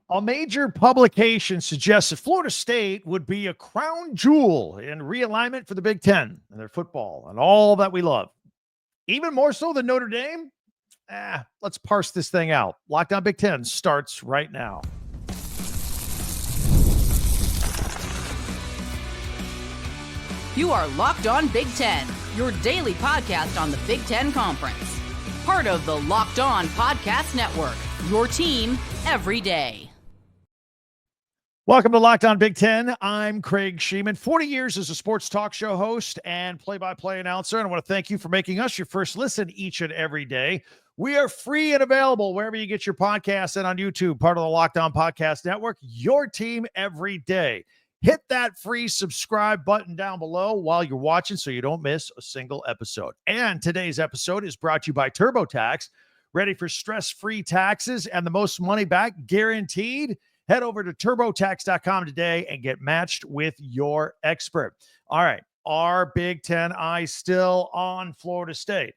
A major publication suggests that Florida State would be a crown jewel in realignment for the Big Ten and their football and all that we love. Even more so than Notre Dame? Let's parse this thing out. Locked On Big Ten starts right now. You are Locked On Big Ten, your daily podcast on the Big Ten Conference. Part of the Locked On Podcast Network, your team every day. Welcome to Locked On Big Ten. I'm Craig Sheeman, 40 years as a sports talk show host and play-by-play announcer. And I want to thank you for making us your first listen each and every day. We are free and available wherever you get your podcasts and on YouTube, part of the Locked On Podcast Network, your team every day. Hit that free subscribe button down below while you're watching so you don't miss a single episode. And today's episode is brought to you by TurboTax. Ready for stress-free taxes and the most money back guaranteed? Head over to TurboTax.com today and get matched with your expert. All right, our Big Ten eye still on Florida State.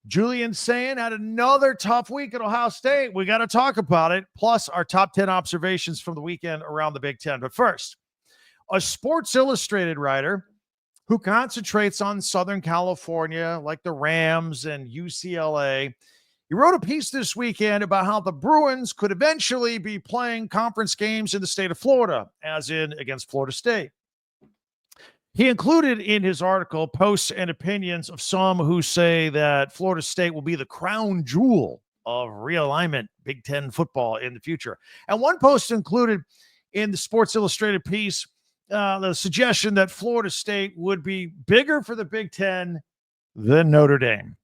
Julian Sayin had another tough week at Ohio State. We got to talk about it, plus our top 10 observations from the weekend around the Big Ten. But first, a Sports Illustrated writer who concentrates on Southern California, like the Rams and UCLA, he wrote a piece this weekend about how the Bruins could eventually be playing conference games in the state of Florida, as in against Florida State. He included in his article posts and opinions of some who say that Florida State will be the crown jewel of realignment Big Ten football in the future. And one post included in the Sports Illustrated piece the suggestion that Florida State would be bigger for the Big Ten than Notre Dame.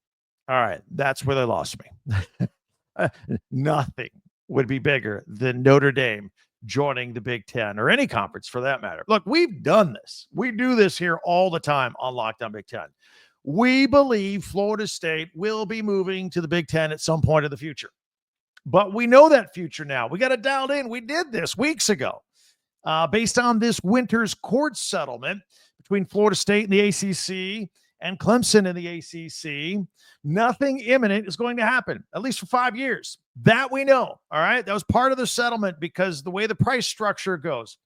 All right, that's where they lost me. Nothing would be bigger than Notre Dame joining the Big Ten or any conference for that matter. Look, we've done this. We do this here all the time on Locked On Big Ten. We believe Florida State will be moving to the Big Ten at some point in the future. But we know that future now. We got it dialed in. We did this weeks ago based on this winter's court settlement between Florida State and the ACC and Clemson in the ACC. Nothing imminent is going to happen, at least for 5 years. That we know, all right? That was part of the settlement because the way the price structure goes.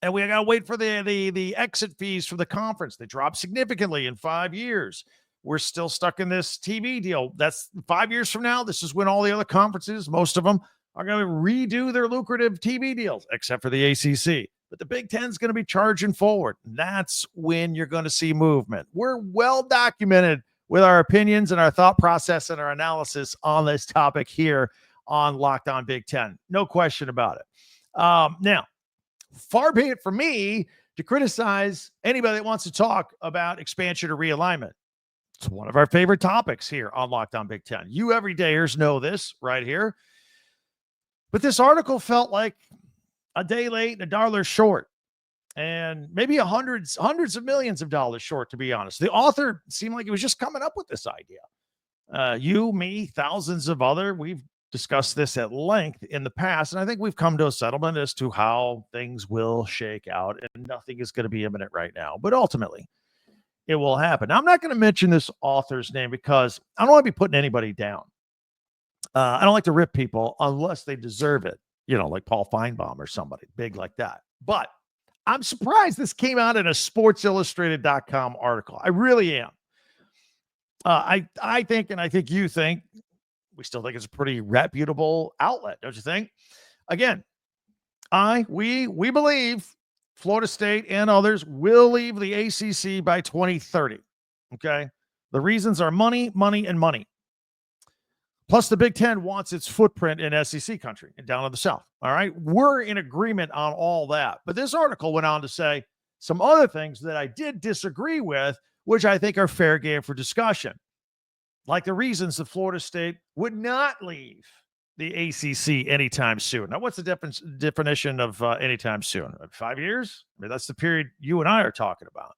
And we got to wait for the exit fees for the conference. They drop significantly in 5 years. We're still stuck in this TV deal. That's 5 years from now. This is when all the other conferences, most of them, are going to redo their lucrative TV deals, except for the ACC. But the Big Ten is going to be charging forward. That's when you're going to see movement. We're well documented with our opinions and our thought process and our analysis on this topic here on Locked On Big Ten. No question about it. Now, far be it from me to criticize anybody that wants to talk about expansion or realignment. It's one of our favorite topics here on Locked On Big Ten. You everydayers know this right here. But this article felt like a day late and a dollar short, and maybe hundreds of millions of dollars short, to be honest. The author seemed like he was just coming up with this idea. You, me, thousands of other, we've discussed this at length in the past, and I think we've come to a settlement as to how things will shake out, and nothing is going to be imminent right now. But ultimately, it will happen. Now, I'm not going to mention this author's name because I don't want to be putting anybody down. I don't like to rip people unless they deserve it. You know, like Paul Feinbaum or somebody big like that. But I'm surprised this came out in a sportsillustrated.com article. I really am. I think, and I think you think, we still think it's a pretty reputable outlet, don't you think? Again, we believe Florida State and others will leave the ACC by 2030. Okay? The reasons are money, money, and money. Plus, the Big Ten wants its footprint in SEC country and down in the South. All right. We're in agreement on all that. But this article went on to say some other things that I did disagree with, which I think are fair game for discussion. Like the reasons that Florida State would not leave the ACC anytime soon. Now, what's the definition of anytime soon? 5 years? I mean, that's the period you and I are talking about.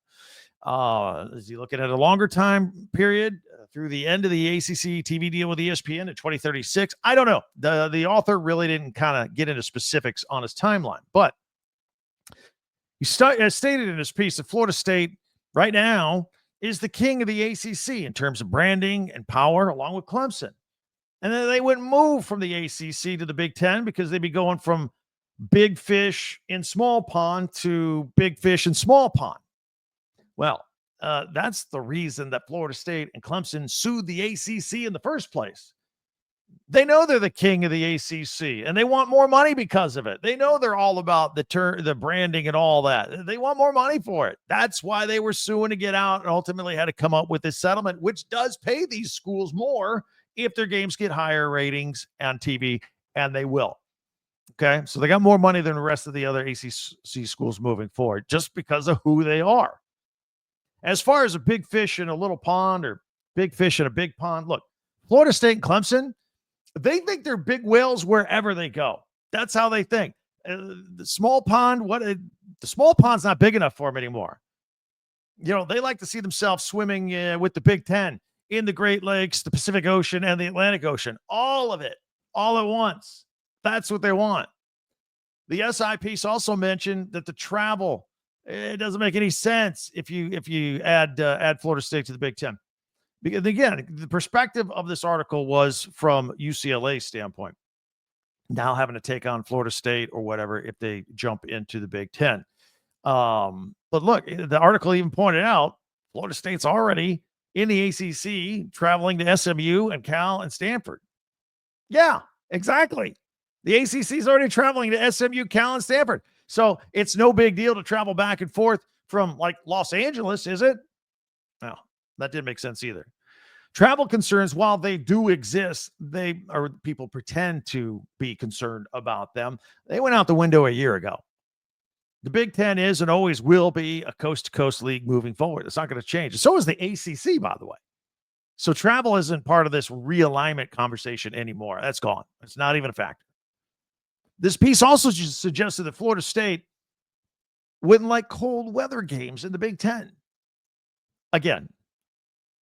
Is he looking at a longer time period through the end of the ACC TV deal with ESPN at 2036? I don't know. The author really didn't kind of get into specifics on his timeline, but he stated in his piece that Florida State right now is the king of the ACC in terms of branding and power, along with Clemson. And then they wouldn't move from the ACC to the Big Ten because they'd be going from big fish in small pond to big fish in small pond. Well, that's the reason that Florida State and Clemson sued the ACC in the first place. They know they're the king of the ACC, and they want more money because of it. They know they're all about the branding and all that. They want more money for it. That's why they were suing to get out and ultimately had to come up with this settlement, which does pay these schools more if their games get higher ratings on TV, and they will. Okay, so they got more money than the rest of the other ACC schools moving forward just because of who they are. As far as a big fish in a little pond or big fish in a big pond, look, Florida State and Clemson, they think they're big whales wherever they go. That's how they think. The small pond, the small pond's not big enough for them anymore. You know, they like to see themselves swimming with the Big Ten in the Great Lakes, the Pacific Ocean, and the Atlantic Ocean. All of it, all at once. That's what they want. The SI piece also mentioned that the travel, it doesn't make any sense if you add Florida State to the Big Ten. Because again, the perspective of this article was from UCLA's standpoint. Now having to take on Florida State or whatever if they jump into the Big Ten. But look, the article even pointed out Florida State's already in the ACC, traveling to SMU and Cal and Stanford. Yeah, exactly. The ACC is already traveling to SMU, Cal, and Stanford. So it's no big deal to travel back and forth from like Los Angeles, is it? No, that didn't make sense either. Travel concerns, while they do exist, people pretend to be concerned about them. They went out the window a year ago. The Big Ten is and always will be a coast-to-coast league moving forward. It's not going to change. So is the ACC, by the way. So travel isn't part of this realignment conversation anymore. That's gone. It's not even a factor. This piece also just suggested that Florida State wouldn't like cold weather games in the Big Ten. Again,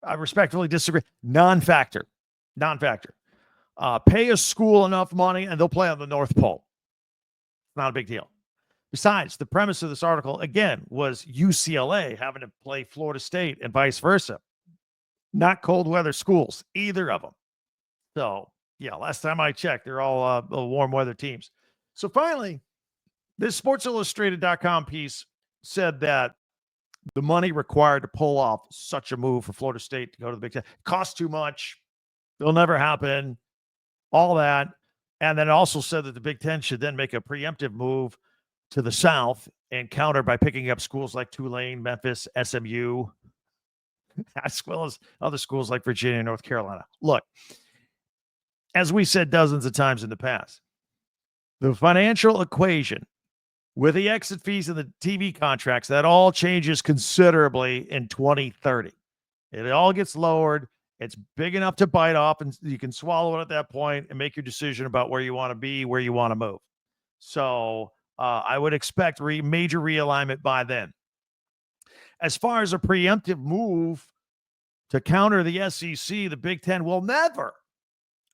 I respectfully disagree. Non-factor. Pay a school enough money and they'll play on the North Pole. Not a big deal. Besides, the premise of this article, again, was UCLA having to play Florida State and vice versa. Not cold weather schools, either of them. So, yeah, last time I checked, they're all warm weather teams. So finally, this SportsIllustrated.com piece said that the money required to pull off such a move for Florida State to go to the Big Ten costs too much. It'll never happen. All that. And then it also said that the Big Ten should then make a preemptive move to the South and counter by picking up schools like Tulane, Memphis, SMU, as well as other schools like Virginia and North Carolina. Look, as we said dozens of times in the past, the financial equation with the exit fees and the TV contracts, that all changes considerably in 2030. It all gets lowered. It's big enough to bite off, and you can swallow it at that point and make your decision about where you want to be, where you want to move. So I would expect major realignment by then. As far as a preemptive move to counter the SEC, the Big Ten will never,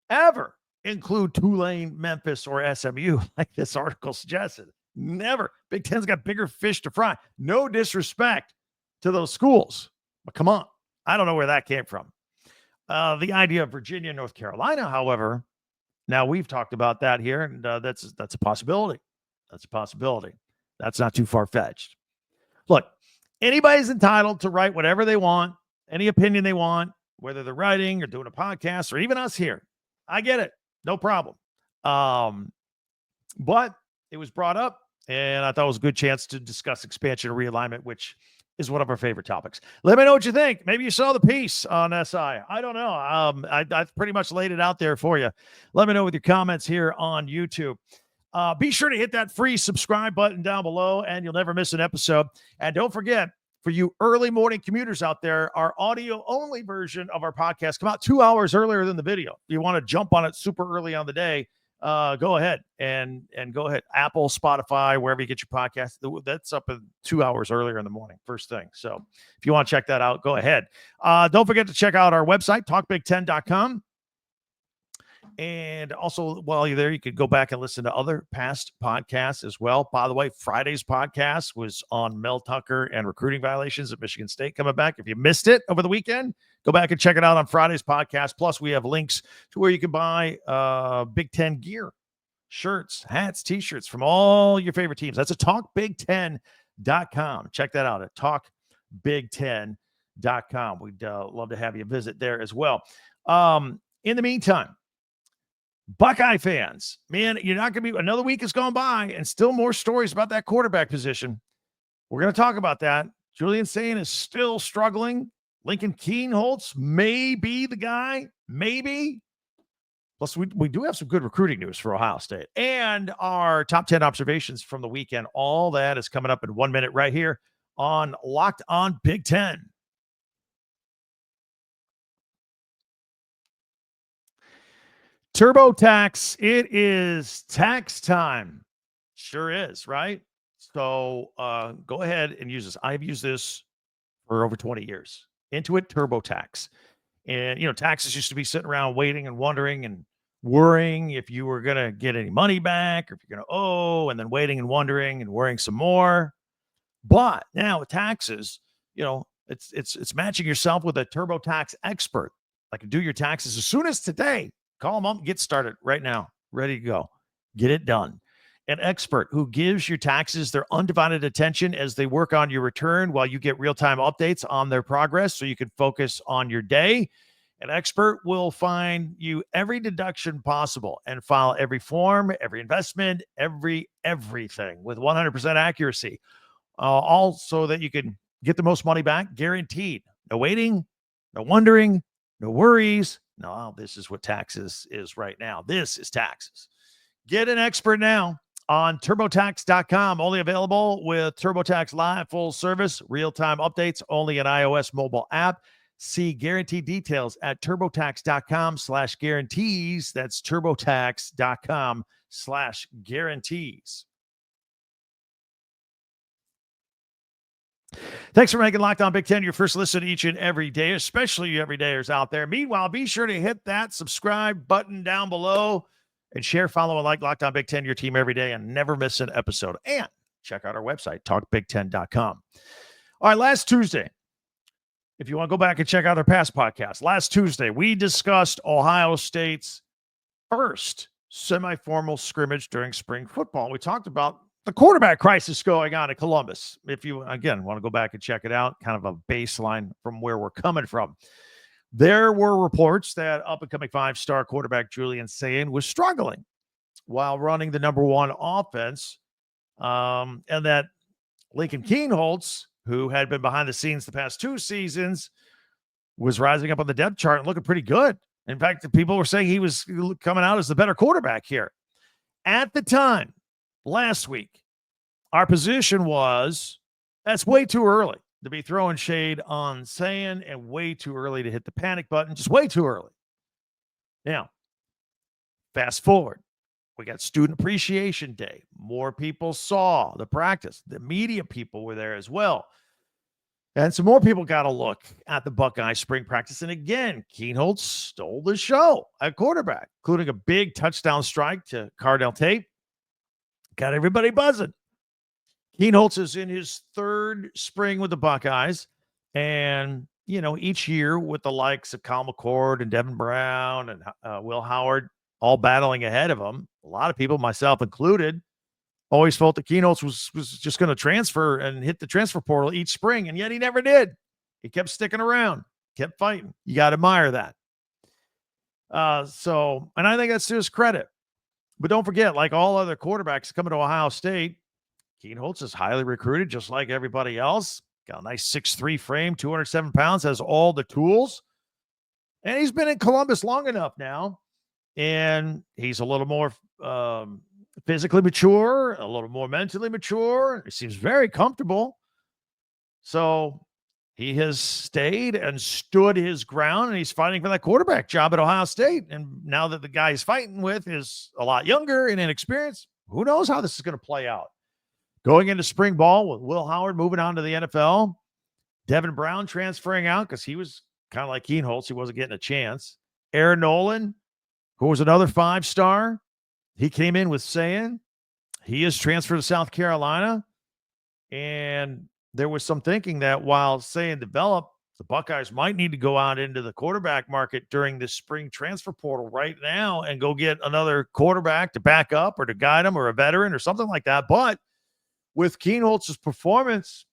ever include Tulane, Memphis, or SMU, like this article suggested. Never. Big Ten's got bigger fish to fry. No disrespect to those schools, but come on. I don't know where that came from. The idea of Virginia, North Carolina, however, now we've talked about that here, and that's a possibility. That's a possibility. That's not too far-fetched. Look, anybody's entitled to write whatever they want, any opinion they want, whether they're writing or doing a podcast or even us here. I get it. No problem. But it was brought up, and I thought it was a good chance to discuss expansion and realignment, which is one of our favorite topics. Let me know what you think. Maybe you saw the piece on SI. I don't know. I've pretty much laid it out there for you. Let me know with your comments here on YouTube. Be sure to hit that free subscribe button down below, and you'll never miss an episode. And don't forget, for you early morning commuters out there, our audio-only version of our podcast come out 2 hours earlier than the video. If you want to jump on it super early on the day, go ahead and go ahead. Apple, Spotify, wherever you get your podcast. That's up in 2 hours earlier in the morning, first thing. So if you want to check that out, go ahead. Don't forget to check out our website, talkbig10.com. And also, while you're there, you could go back and listen to other past podcasts as well. By the way, Friday's podcast was on Mel Tucker and recruiting violations at Michigan State coming back. If you missed it over the weekend, Go back and check it out on Friday's podcast. Plus, we have links to where you can buy Big Ten gear, shirts, hats, T-shirts from all your favorite teams. That's at talkbig10.com. Check that out at talkbig10.com. We'd love to have you visit there as well. In the meantime, Buckeye fans, man, you're not going to be, another week has gone by and still more stories about that quarterback position. We're going to talk about that. Julian Sayin is still struggling. Lincoln Kienholz may be the guy, maybe. Plus, we do have some good recruiting news for Ohio State and our top 10 observations from the weekend. All that is coming up in 1 minute right here on Locked On Big Ten. TurboTax, it is tax time. Sure is, right? So go ahead and use this. I've used this for over 20 years. Intuit TurboTax. And, taxes used to be sitting around waiting and wondering and worrying if you were going to get any money back or if you're going to owe, and then waiting and wondering and worrying some more. But now with taxes, it's matching yourself with a TurboTax expert. I can do your taxes as soon as today. Call them up, get started right now. Ready to go. Get it done. An expert who gives your taxes their undivided attention as they work on your return while you get real-time updates on their progress so you can focus on your day. An expert will find you every deduction possible and file every form, every investment, everything with 100% accuracy. All so that you can get the most money back, guaranteed. No waiting, no wondering, no worries. No, this is what taxes is right now. This is taxes. Get an expert now on TurboTax.com. Only available with TurboTax Live full service, real-time updates, only an iOS mobile app. See guarantee details at TurboTax.com/guarantees. That's TurboTax.com/guarantees. Thanks for making Locked On Big Ten your first listen each and every day, especially you everydayers out there. Meanwhile, be sure to hit that subscribe button down below and share, follow, and like Locked On Big Ten, your team every day, and never miss an episode. And check out our website, talkbig10.com. All right, last Tuesday, if you want to go back and check out our past podcast, last Tuesday, we discussed Ohio State's first semi-formal scrimmage during spring football. We talked about the quarterback crisis going on in Columbus. If you, again, want to go back and check it out, kind of a baseline from where we're coming from. There were reports that up-and-coming five-star quarterback Julian Sayin was struggling while running the number one offense, and that Lincoln Kienholz, who had been behind the scenes the past two seasons, was rising up on the depth chart and looking pretty good. In fact, people were saying he was coming out as the better quarterback here. At the time, last week, our position was that's way too early to be throwing shade on Sayin and way too early to hit the panic button, just way too early. Now, fast forward. We got Student Appreciation Day. More people saw the practice. The media people were there as well. And some more people got a look at the Buckeye spring practice. And again, Kienholz stole the show at quarterback, including a big touchdown strike to Cardell Tate. Got everybody buzzing. Kienholz is in his third spring with the Buckeyes. And, each year with the likes of Kyle McCord and Devin Brown and Will Howard all battling ahead of him, a lot of people, myself included, always felt that Kienholz was just going to transfer and hit the transfer portal each spring, and yet he never did. He kept sticking around, kept fighting. You got to admire that. And I think that's to his credit. But don't forget, like all other quarterbacks coming to Ohio State, Kienholz is highly recruited, just like everybody else. Got a nice 6'3" frame, 207 pounds, has all the tools. And he's been in Columbus long enough now. And he's a little more physically mature, a little more mentally mature. He seems very comfortable. So he has stayed and stood his ground, and he's fighting for that quarterback job at Ohio State. And now that the guy he's fighting with is a lot younger and inexperienced, who knows how this is going to play out. Going into spring ball with Will Howard moving on to the NFL, Devin Brown transferring out because he was kind of like Kienholz. He wasn't getting a chance. Aaron Nolan, who was another five-star, he came in with Sayin. He is transferred to South Carolina. And there was some thinking that while Sayin developed The Buckeyes might need to go out into the quarterback market during this spring transfer portal right now and go get another quarterback to back up or to guide them or a veteran or something like that. But with Kienholz's performance,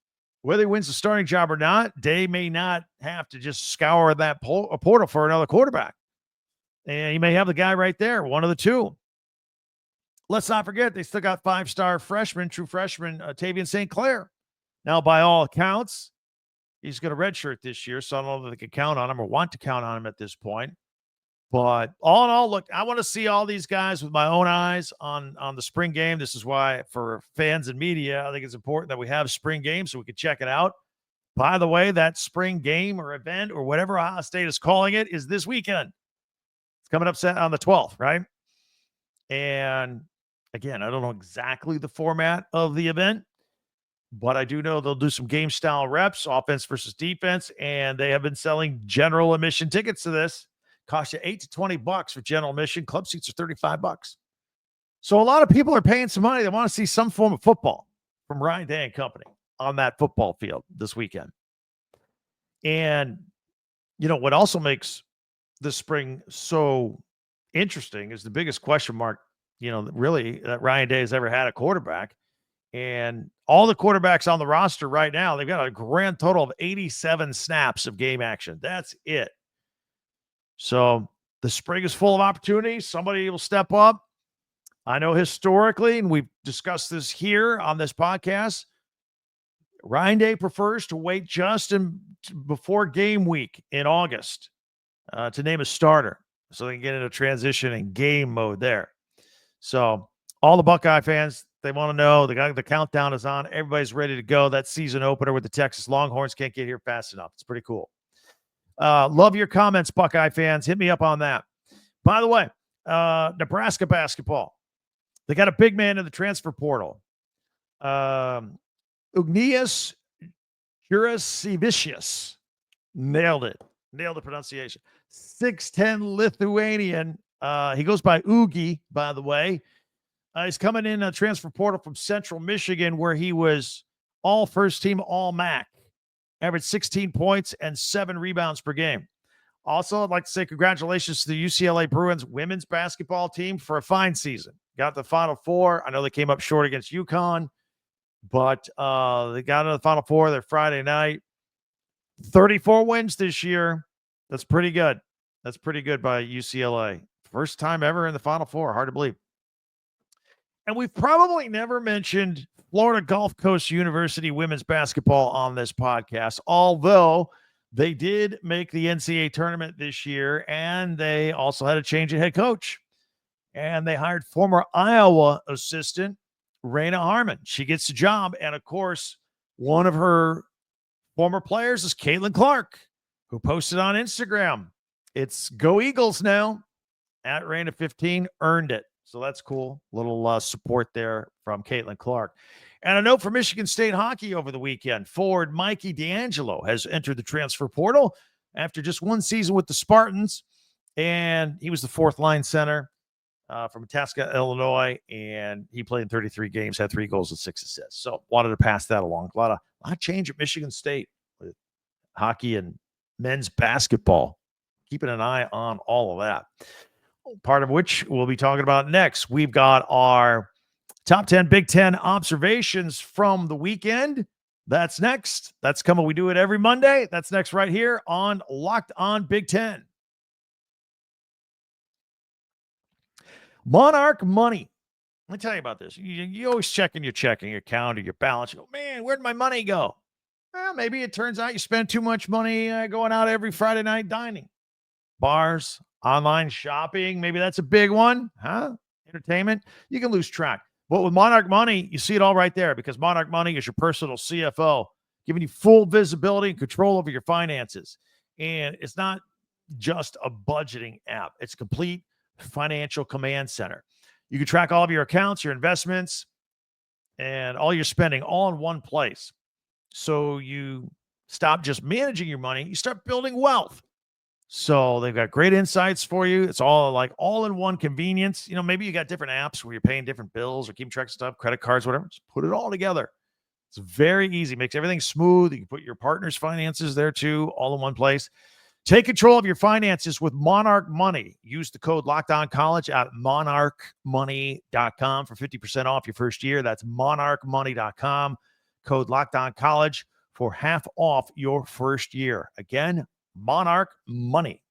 whether he wins the starting job or not, they may not have to just scour that portal for another quarterback. And you may have the guy right there, one of the two. Let's not forget, they still got five-star freshman, true freshman, Tavian St. Clair. Now, by all accounts, he's going to redshirt this year, so I don't know that they can count on him or want to count on him at this point. But all in all, look, I want to see all these guys with my own eyes on the spring game. This is why, for fans and media, I think it's important that we have spring games so we can check it out. By the way, that spring game or event or whatever Ohio State is calling it is this weekend. It's coming up on the 12th, right? And again, I don't know exactly the format of the event, but I do know they'll do some game style reps, offense versus defense, and they have been selling general admission tickets to this. Cost you $8 to $20 for general admission. Club seats are $35. So a lot of people are paying some money. They want to see some form of football from Ryan Day and company on that football field this weekend. And, you know, what also makes this spring so interesting is the biggest question mark, you know, really that Ryan Day has ever had a quarterback. And all the quarterbacks on the roster right now, they've got a grand total of 87 snaps of game action. That's it. So the spring is full of opportunities. Somebody will step up. I know historically, and we've discussed this here on this podcast, Ryan Day prefers to wait just before game week in August to name a starter so they can get into transition and game mode there. So all the Buckeye fans, they want to know the countdown is on. Everybody's ready to go. That season opener with the Texas Longhorns can't get here fast enough. It's pretty cool. Love your comments, Buckeye fans. Hit me up on that. By the way, Nebraska basketball. They got a big man in the transfer portal. Ugnias Jurasevicius. Nailed it. Nailed the pronunciation. 6'10 Lithuanian. He goes by Ugi, by the way. He's coming in a transfer portal from Central Michigan, where he was all first team, all MAC. Averaged 16 points and 7 rebounds per game. Also, I'd like to say congratulations to the UCLA Bruins women's basketball team for a fine season. Got the Final Four. I know they came up short against UConn, but they got into the Final Four their Friday night. 34 wins this year. That's pretty good. That's pretty good by UCLA. First time ever in the Final Four. Hard to believe. And we've probably never mentioned Florida Gulf Coast University women's basketball on this podcast, although they did make the NCAA tournament this year, and they also had a change of head coach. And they hired former Iowa assistant Raina Harmon. She gets the job. And, of course, one of her former players is Caitlin Clark, who posted on Instagram. It's Go Eagles now. At Raina15, earned it. So that's cool. Little support there from Caitlin Clark. And a note for Michigan State hockey over the weekend. Forward Mikey D'Angelo has entered the transfer portal after just one season with the Spartans. And he was the fourth line center from Itasca, Illinois. And he played in 33 games, had 3 goals and 6 assists. So wanted to pass that along. A lot of change at Michigan State with hockey and men's basketball. Keeping an eye on all of that. Part of which we'll be talking about next. We've got our top 10 Big Ten observations from the weekend. That's next. That's coming. We do it every Monday. That's next right here on Locked On Big Ten. Monarch Money. Let me tell you about this. You always checking your calendar, your balance. You go, man, where'd my money go? Well, maybe it turns out you spend too much money going out every Friday night dining. Bars, online shopping, maybe that's a big one, huh? Entertainment, you can lose track. But with Monarch Money, you see it all right there, because Monarch Money is your personal CFO, giving you full visibility and control over your finances. And it's not just a budgeting app. It's a complete financial command center. You can track all of your accounts, your investments, and all your spending all in one place. So you stop just managing your money, you start building wealth. So they've got great insights for you. It's all like all-in-one convenience. You know, maybe you got different apps where you're paying different bills or keeping track of stuff, credit cards, whatever. Just put it all together It's very easy. Makes everything smooth. You can put your partner's finances there too, all in one place. Take control of your finances with Monarch Money. Use the code LOCKEDONCollege at monarchmoney.com for 50% off your first year. That's monarchmoney.com. Code LOCKEDONCollege for half off your first year. Again, Monarch Money.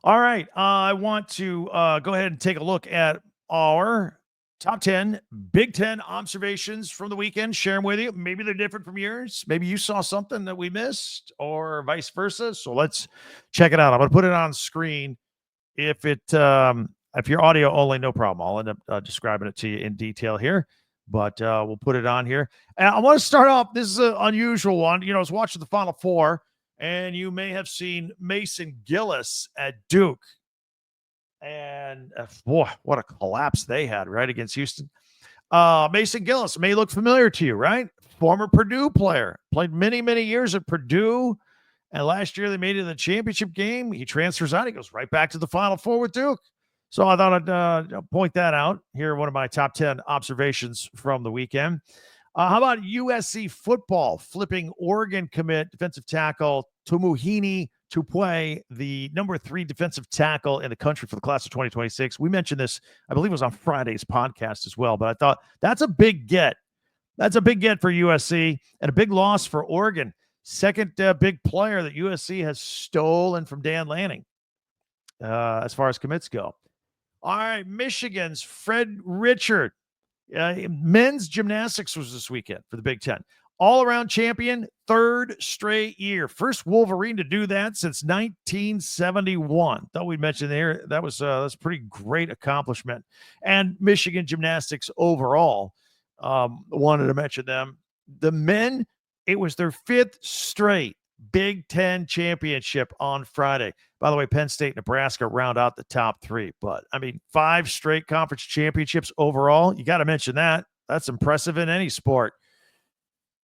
All right. I want to go ahead and take a look at our top 10 Big Ten observations from the weekend. Share them with you. Maybe they're different from yours. Maybe you saw something that we missed or vice versa. So let's check it out. I'm going to put it on screen. If you're audio only, no problem. I'll end up describing it to you in detail here, but we'll put it on here. And I want to start off. This is an unusual one. I was watching the Final Four, and you may have seen Mason Gillis at Duke. And boy, what a collapse they had, right, against Houston. Mason Gillis may look familiar to you, right? Former Purdue player, played many, many years at Purdue. And last year they made it in the championship game. He transfers out. He goes right back to the Final Four with Duke. So I thought I'd point that out. Here are one of my top 10 observations from the weekend. How about USC football flipping Oregon commit defensive tackle Tumuhini Tupue, the number 3 defensive tackle in the country for the class of 2026. We mentioned this, I believe it was on Friday's podcast as well, but I thought that's a big get. That's a big get for USC and a big loss for Oregon. Second big player that USC has stolen from Dan Lanning as far as commits go. All right, Michigan's Fred Richard. Men's gymnastics was this weekend for the Big Ten. All-around champion, 3rd straight year. First Wolverine to do that since 1971. Thought we'd mention there. That's a pretty great accomplishment. And Michigan gymnastics overall, wanted to mention them. The men, it was their 5th straight Big Ten championship on Friday. By the way, Penn State, Nebraska round out the top 3. But, 5 straight conference championships overall. You got to mention that. That's impressive in any sport.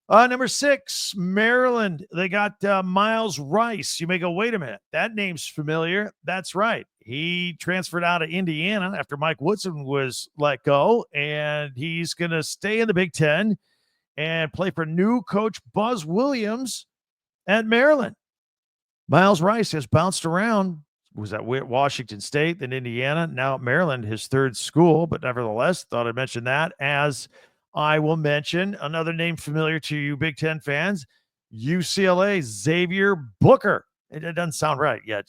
Number 6, Maryland. They got Miles Rice. You may go, wait a minute. That name's familiar. That's right. He transferred out of Indiana after Mike Woodson was let go, and he's going to stay in the Big Ten and play for new coach Buzz Williams at Maryland. Miles Rice has bounced around. Was at Washington State, then Indiana, now at Maryland, his 3rd school, but nevertheless, thought I'd mention that. As I will mention another name familiar to you Big Ten fans, UCLA, Xavier Booker. It doesn't sound right. Yeah,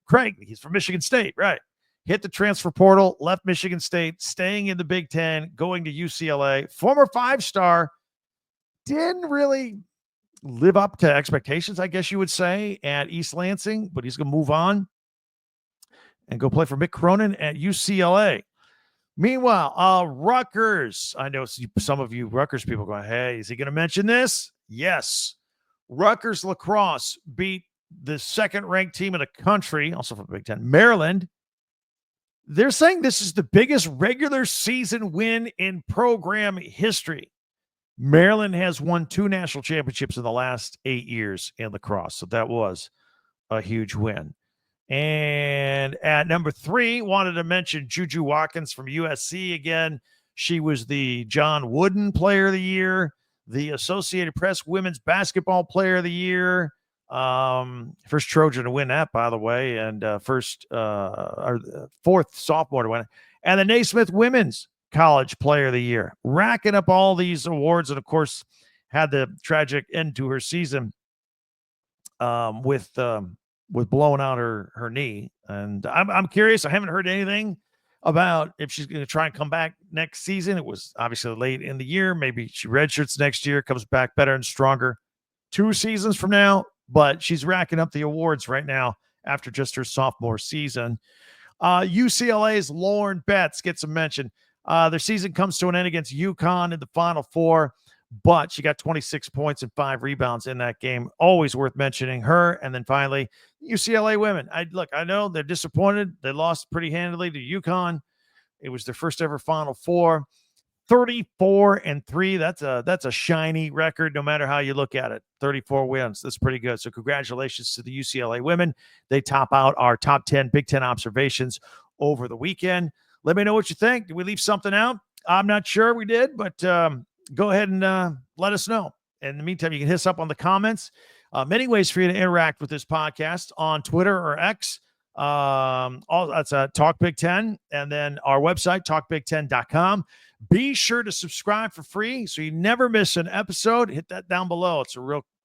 Craig, he's from Michigan State, right? Hit the transfer portal, left Michigan State, staying in the Big Ten, going to UCLA. Former 5-star, didn't really live up to expectations, I guess you would say, at East Lansing, but he's going to move on and go play for Mick Cronin at UCLA. Meanwhile, Rutgers. I know some of you Rutgers people going, hey, is he going to mention this? Yes. Rutgers lacrosse beat the 2nd-ranked team in the country, also from the Big Ten, Maryland. They're saying this is the biggest regular season win in program history. Maryland has won 2 national championships in the last 8 years in lacrosse, so that was a huge win. And at number 3, wanted to mention Juju Watkins from USC again. She was the John Wooden Player of the Year, the Associated Press Women's Basketball Player of the Year. First Trojan to win that, by the way, and 4th sophomore to win it. And the Naismith Women's College Player of the Year, racking up all these awards, and of course had the tragic end to her season with blowing out her knee. And I'm curious. I haven't heard anything about if she's going to try and come back next season. It was obviously late in the year. Maybe she redshirts next year, comes back better and stronger 2 seasons from now. But she's racking up the awards right now after just her sophomore season. UCLA's Lauren Betts gets a mention. Their season comes to an end against UConn in the Final Four, but she got 26 points and 5 rebounds in that game. Always worth mentioning her. And then finally, UCLA women. I know they're disappointed. They lost pretty handily to UConn. It was their first ever Final Four. 34-3. That's a shiny record, no matter how you look at it. 34 wins. That's pretty good. So congratulations to the UCLA women. They top out our top 10 Big Ten observations over the weekend. Let me know what you think. Did we leave something out? I'm not sure we did, but go ahead and let us know. In the meantime, you can hit us up on the comments. Many ways for you to interact with this podcast on Twitter or X. That's Talk Big Ten, and then our website, talkbig10.com. Be sure to subscribe for free so you never miss an episode. Hit that down below.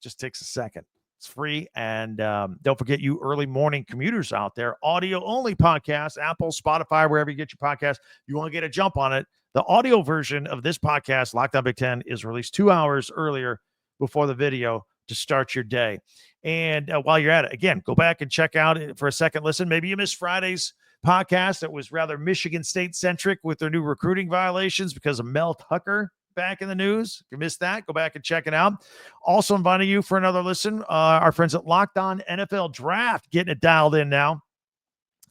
Just takes a second. It's free. And don't forget, you early morning commuters out there, audio only podcast, Apple, Spotify, wherever you get your podcast. You want to get a jump on it. The audio version of this podcast, Locked On Big Ten, is released 2 hours earlier before the video to start your day. And while you're at it, again, go back and check out it for a second listen. Maybe you missed Friday's podcast that was rather Michigan State centric with their new recruiting violations because of Mel Tucker back in the news. If you missed that, go back and check it out. Also inviting you for another listen. Our friends at Locked On NFL Draft getting it dialed in now.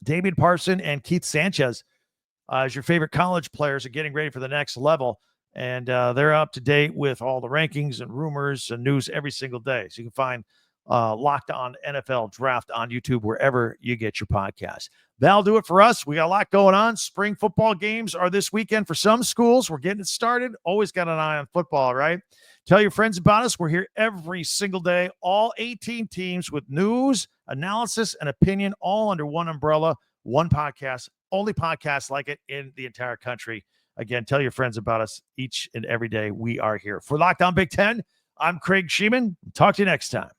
Damian Parson and Keith Sanchez as your favorite college players are getting ready for the next level. And they're up to date with all the rankings and rumors and news every single day. So you can find Locked On NFL Draft on YouTube, wherever you get your podcast. That'll do it for us. We got a lot going on. Spring football games are this weekend for some schools. We're getting it started. Always got an eye on football, right? Tell your friends about us. We're here every single day, all 18 teams with news, analysis, and opinion, all under one umbrella, one podcast, only podcast like it in the entire country. Again, tell your friends about us each and every day. We are here. For Locked On Big Ten, I'm Craig Sheeman. Talk to you next time.